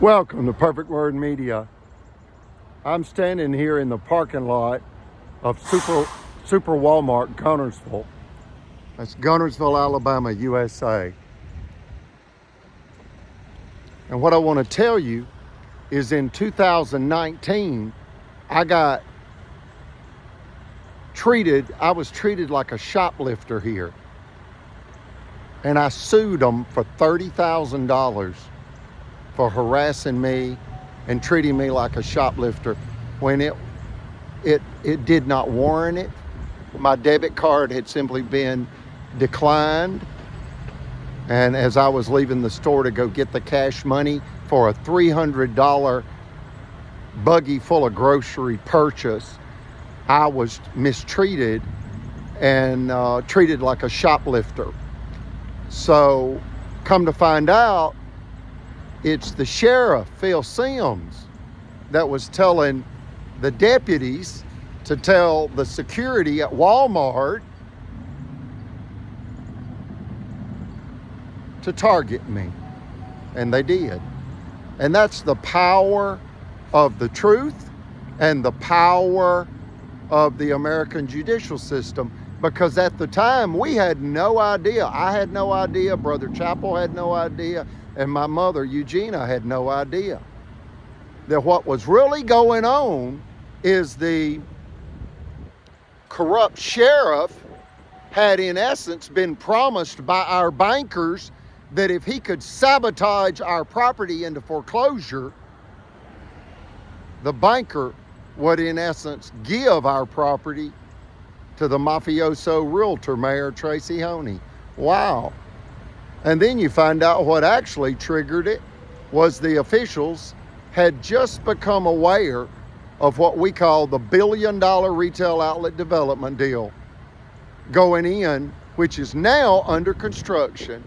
Welcome to Perfect Word Media. I'm standing here in the parking lot of Super Walmart, Gunnersville. That's Gunnersville, Alabama, USA. And what I want to tell you is in 2019, I was treated like a shoplifter here. And I sued them for $30,000 for harassing me and treating me like a shoplifter when it did not warrant it. My debit card had simply been declined. And as I was leaving the store to go get the cash money for a $300 buggy full of grocery purchase, I was mistreated and treated like a shoplifter. So come to find out, it's the sheriff, Phil Sims, that was telling the deputies to tell the security at Walmart to target me. And they did. And that's the power of the truth and the power of the American judicial system. Because at the time, we had no idea. I had no idea. Brother Chappell had no idea. And my mother, Eugenia, had no idea that what was really going on is the corrupt sheriff had, in essence, been promised by our bankers that if he could sabotage our property into foreclosure, the banker would, in essence, give our property to the mafioso realtor, Mayor Tracy Honey. Wow. And then you find out what actually triggered it was the officials had just become aware of what we call the $1 billion retail outlet development deal going in, which is now under construction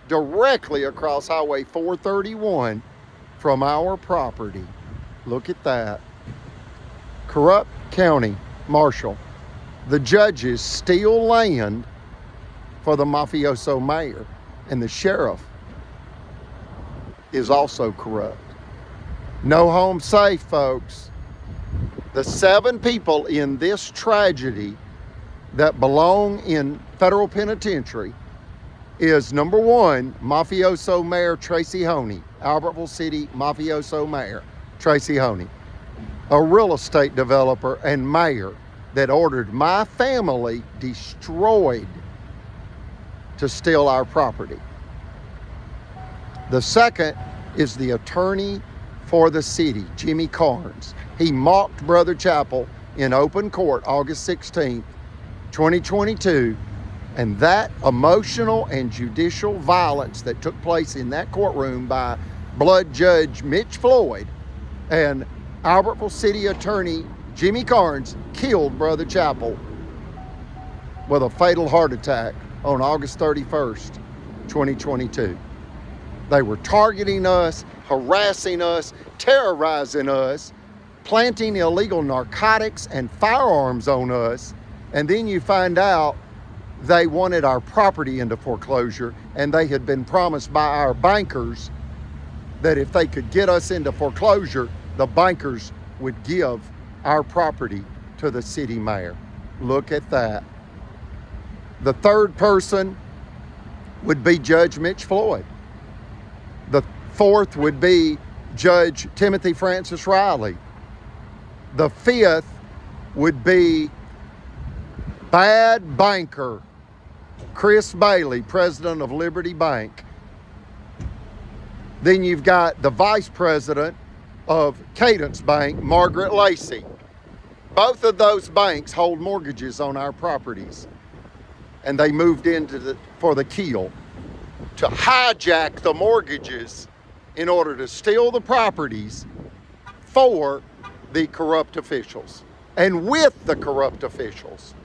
directly across Highway 431 from our property. Look at that. Corrupt county marshal. The judges steal land for the mafioso mayor. And the sheriff is also corrupt. No home safe, folks. The 7 people in this tragedy that belong in federal penitentiary is, number 1, mafioso mayor Tracy Honey, Albertville City mafioso mayor Tracy Honey, a real estate developer and mayor that ordered my family destroyed to steal our property. The second is the attorney for the city, Jimmy Carnes. He mocked Brother Chappell in open court August 16th, 2022, and that emotional and judicial violence that took place in that courtroom by Blood Judge Mitch Floyd and Albertville City Attorney Jimmy Carnes killed Brother Chappell with a fatal heart attack on August 31st, 2022. They were targeting us, harassing us, terrorizing us, planting illegal narcotics and firearms on us, and then you find out they wanted our property into foreclosure, and they had been promised by our bankers that if they could get us into foreclosure, the bankers would give our property to the city mayor. Look at that. The third person would be Judge Mitch Floyd. The fourth would be Judge Timothy Francis Riley. The fifth would be bad banker Chris Bailey, president of Liberty Bank. Then you've got the vice president of Cadence Bank, Margaret Lacey. Both of those banks hold mortgages on our properties. And they moved into for the kill to hijack the mortgages in order to steal the properties for the corrupt officials and with the corrupt officials.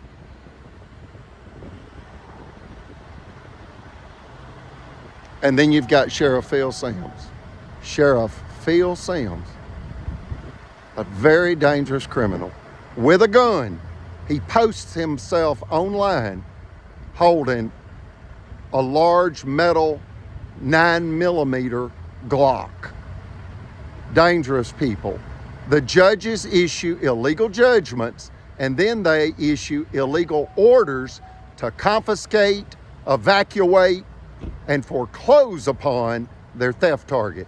And then you've got Sheriff Phil Sims. Sheriff Phil Sims, a very dangerous criminal with a gun. He posts himself online holding a large metal 9mm Glock. dangerous people. The judges issue illegal judgments, and then they issue illegal orders to confiscate, evacuate, and foreclose upon their theft target.